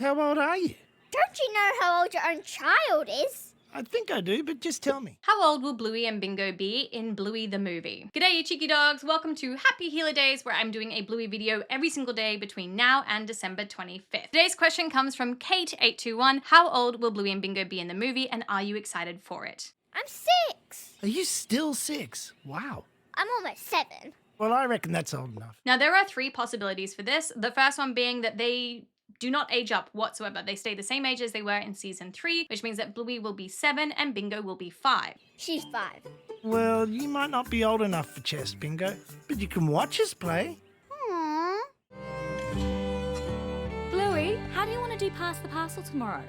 How old are you? Don't you know how old your own child is? I think I do, but just tell me. How old will Bluey and Bingo be in Bluey the Movie? G'day you cheeky dogs, welcome to Happy Healer Days, where I'm doing a Bluey video every single day between now and December 25th. Today's question comes from Kate821. How old will Bluey and Bingo be in the movie, and are you excited for it? I'm 6. Are you still 6? Wow. I'm almost 7. Well, I reckon that's old enough. Now there are 3 possibilities for this. The first one being that they do not age up whatsoever. They stay the same age as they were in season 3, which means that Bluey will be 7 and Bingo will be 5. She's 5. Well, you might not be old enough for chess, Bingo, but you can watch us play. Bluey, how do you want to do Pass the Parcel tomorrow?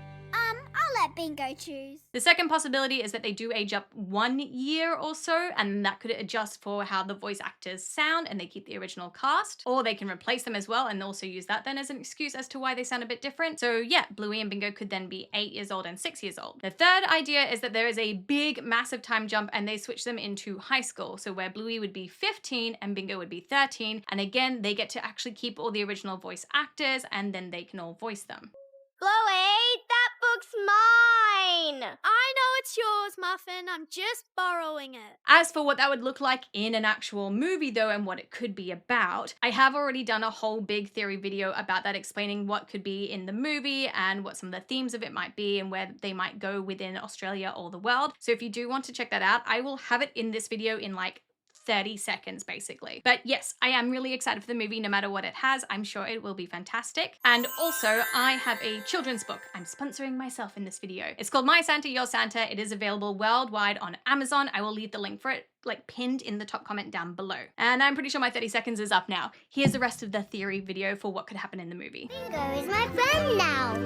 I'll let Bingo choose. The second possibility is that they do age up 1 year or so, and that could adjust for how the voice actors sound and they keep the original cast, or they can replace them as well and also use that then as an excuse as to why they sound a bit different. So yeah, Bluey and Bingo could then be 8 years old and 6 years old. The third idea is that there is a big, massive time jump and they switch them into high school. So where Bluey would be 15 and Bingo would be 13. And again, they get to actually keep all the original voice actors and then they can all voice them. Bluey, that book's mine! I know it's yours, Muffin. I'm just borrowing it. As for what that would look like in an actual movie though, and what it could be about, I have already done a whole big theory video about that, explaining what could be in the movie and what some of the themes of it might be and where they might go within Australia or the world. So if you do want to check that out, I will have it in this video in like 30 seconds basically. But yes, I am really excited for the movie no matter what it has. I'm sure it will be fantastic. And also I have a children's book. I'm sponsoring myself in this video. It's called My Santa, Your Santa. It is available worldwide on Amazon. I will leave the link for it like pinned in the top comment down below. And I'm pretty sure my 30 seconds is up now. Here's the rest of the theory video for what could happen in the movie. Bingo is my friend now.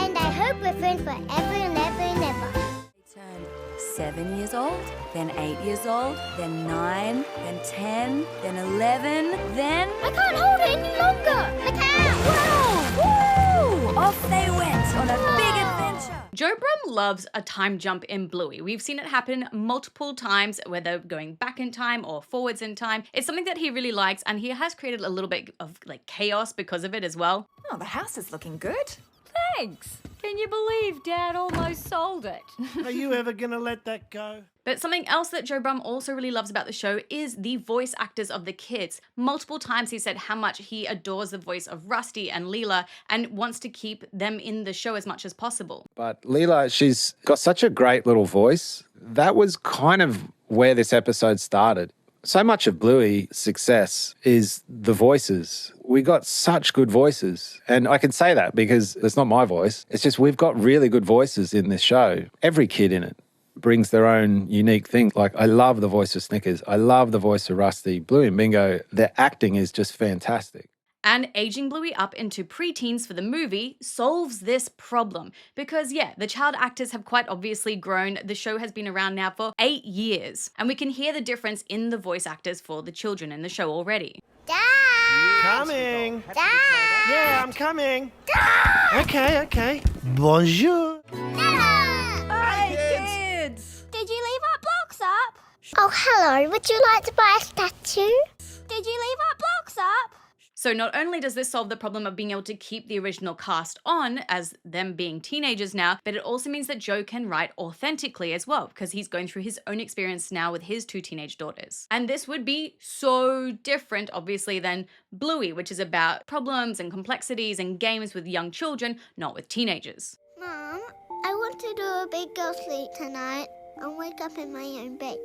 And I hope we're friends forever and ever and ever. Turn 7 years old, then 8 years old, then 9, then 10, then 11, then... I can't hold it any longer. Look out! Whoa! Woo! Off they went on a big adventure. Joe Brumm loves a time jump in Bluey. We've seen it happen multiple times, whether going back in time or forwards in time. It's something that he really likes, and he has created a little bit of like chaos because of it as well. Oh, the house is looking good. Thanks. Can you believe Dad almost sold it? Are you ever gonna let that go? But something else that Joe Brumm also really loves about the show is the voice actors of the kids. Multiple times he said how much he adores the voice of Rusty and Leela and wants to keep them in the show as much as possible. But Leela, she's got such a great little voice. That was kind of where this episode started. So much of Bluey's success is the voices. We got such good voices. And I can say that because it's not my voice. It's just we've got really good voices in this show. Every kid in it brings their own unique thing. Like, I love the voice of Snickers. I love the voice of Rusty. Bluey and Bingo, their acting is just fantastic. And aging Bluey up into preteens for the movie solves this problem. Because yeah, the child actors have quite obviously grown. The show has been around now for 8 years. And we can hear the difference in the voice actors for the children in the show already. Dad! Coming. Dad! Yeah, I'm coming. Dad! Okay. Bonjour. Dad! Hey, kids! Did you leave our blocks up? Oh, hello. Would you like to buy a statue? Did you leave our blocks up? So not only does this solve the problem of being able to keep the original cast on as them being teenagers now, but it also means that Joe can write authentically as well, because he's going through his own experience now with his 2 teenage daughters. And this would be so different, obviously, than Bluey, which is about problems and complexities and games with young children, not with teenagers. Mom, I want to do a big girl sleep tonight and wake up in my own bed.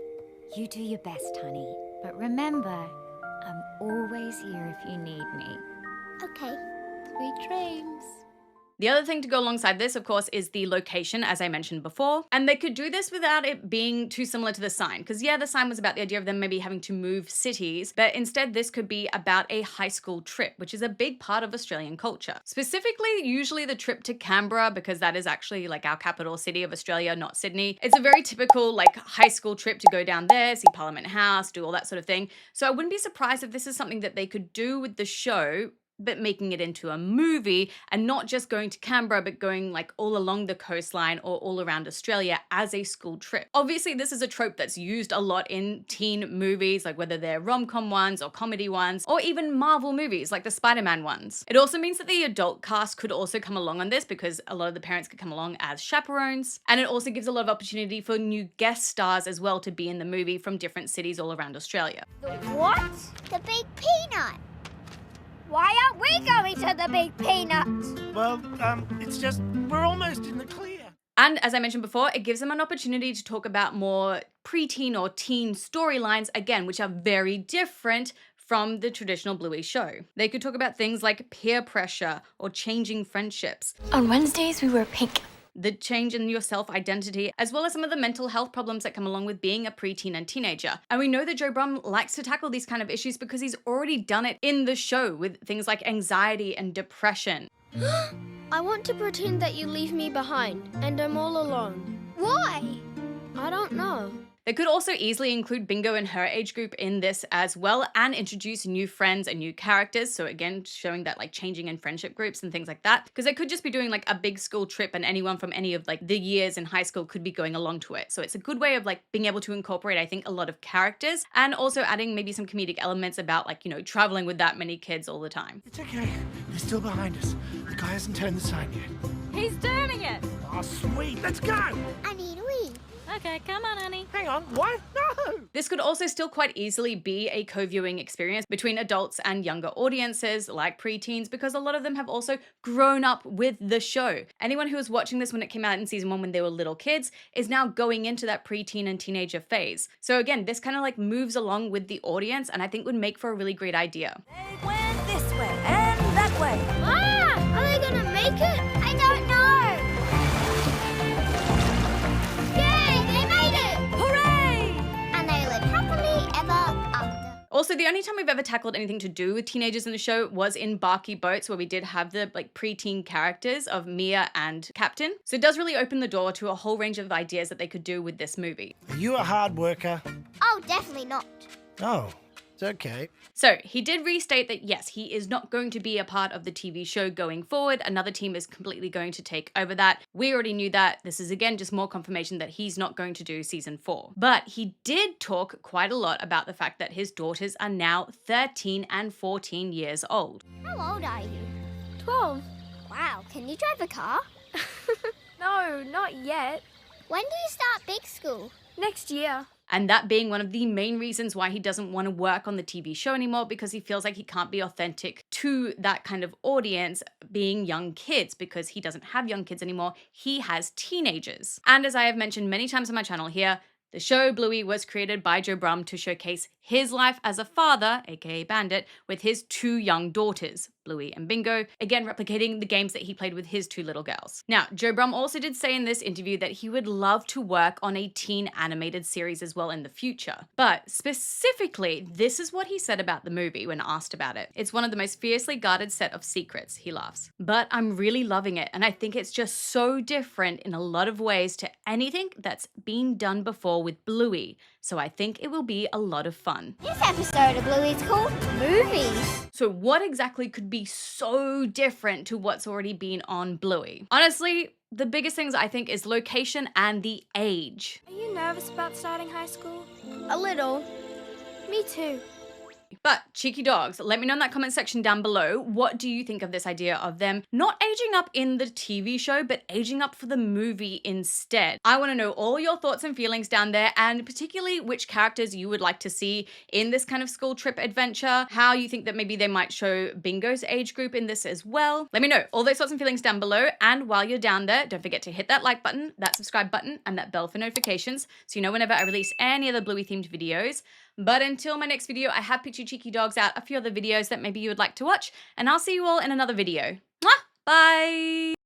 You do your best, honey. But remember, I'm always here if you need me. Okay. Sweet dreams. The other thing to go alongside this, of course, is the location, as I mentioned before. And they could do this without it being too similar to the sign. Because yeah, the sign was about the idea of them maybe having to move cities, but instead this could be about a high school trip, which is a big part of Australian culture. Specifically, usually the trip to Canberra, because that is actually like our capital city of Australia, not Sydney. It's a very typical like high school trip to go down there, see Parliament House, do all that sort of thing. So I wouldn't be surprised if this is something that they could do with the show but making it into a movie and not just going to Canberra, but going like all along the coastline or all around Australia as a school trip. Obviously, this is a trope that's used a lot in teen movies, like whether they're rom-com ones or comedy ones, or even Marvel movies like the Spider-Man ones. It also means that the adult cast could also come along on this because a lot of the parents could come along as chaperones. And it also gives a lot of opportunity for new guest stars as well to be in the movie from different cities all around Australia. The what? The Big Peanut. Why aren't we going to the Big Peanut? Well, it's just we're almost in the clear. And as I mentioned before, it gives them an opportunity to talk about more preteen or teen storylines, again, which are very different from the traditional Bluey show. They could talk about things like peer pressure or changing friendships. On Wednesdays, we wear pink. The change in your self-identity, as well as some of the mental health problems that come along with being a preteen and teenager. And we know that Joe Brumm likes to tackle these kind of issues because he's already done it in the show with things like anxiety and depression. I want to pretend that you leave me behind and I'm all alone. Why? I don't know. They could also easily include Bingo and her age group in this as well and introduce new friends and new characters. So again, showing that like changing in friendship groups and things like that. Because they could just be doing like a big school trip and anyone from any of like the years in high school could be going along to it. So it's a good way of like being able to incorporate, I think, a lot of characters and also adding maybe some comedic elements about like, you know, traveling with that many kids all the time. It's okay. They're still behind us. The guy hasn't turned the sign yet. He's turning it. Oh, sweet. Let's go. I need a wee. Okay, come on, honey. Hang on. What? No. This could also still quite easily be a co-viewing experience between adults and younger audiences like preteens because a lot of them have also grown up with the show. Anyone who was watching this when it came out in season 1 when they were little kids is now going into that preteen and teenager phase. So again, this kind of like moves along with the audience and I think would make for a really great idea. They went this way and that way. Ah! Are they gonna make it? I don't know. Yay! They made it! Hooray! And they live happily ever after. Also, the only time we've ever tackled anything to do with teenagers in the show was in Barky Boats, where we did have the like preteen characters of Mia and Captain. So it does really open the door to a whole range of ideas that they could do with this movie. Are you a hard worker? Oh, definitely not. Oh, it's okay. So he did restate that yes, he is not going to be a part of the TV show going forward. Another team is completely going to take over that. We already knew that. This is again just more confirmation that he's not going to do season 4. But he did talk quite a lot about the fact that his daughters are now 13 and 14 years old. How old are you? 12. Wow, can you drive a car? No, not yet. When do you start big school? Next year. And that being one of the main reasons why he doesn't want to work on the TV show anymore, because he feels like he can't be authentic to that kind of audience being young kids because he doesn't have young kids anymore. He has teenagers. And as I have mentioned many times on my channel here, the show Bluey was created by Joe Brumm to showcase his life as a father, aka Bandit, with his 2 young daughters, Bluey and Bingo, again replicating the games that he played with his 2 little girls. Now, Joe Brumm also did say in this interview that he would love to work on a teen animated series as well in the future. But specifically, this is what he said about the movie when asked about it. It's one of the most fiercely guarded set of secrets, he laughs. But I'm really loving it, and I think it's just so different in a lot of ways to anything that's been done before with Bluey. So I think it will be a lot of fun. This episode of Bluey's called Movies. So what exactly could be so different to what's already been on Bluey? Honestly, the biggest things I think is location and the age. Are you nervous about starting high school? A little. Me too. But cheeky dogs, let me know in that comment section down below, what do you think of this idea of them not aging up in the TV show, but aging up for the movie instead? I want to know all your thoughts and feelings down there, and particularly which characters you would like to see in this kind of school trip adventure, how you think that maybe they might show Bingo's age group in this as well. Let me know all those thoughts and feelings down below, and while you're down there, don't forget to hit that like button, that subscribe button, and that bell for notifications, so you know whenever I release any other Bluey themed videos. But until my next video, I have picked you cheeky dogs out a few other videos that maybe you would like to watch, and I'll see you all in another video. Mwah! Bye!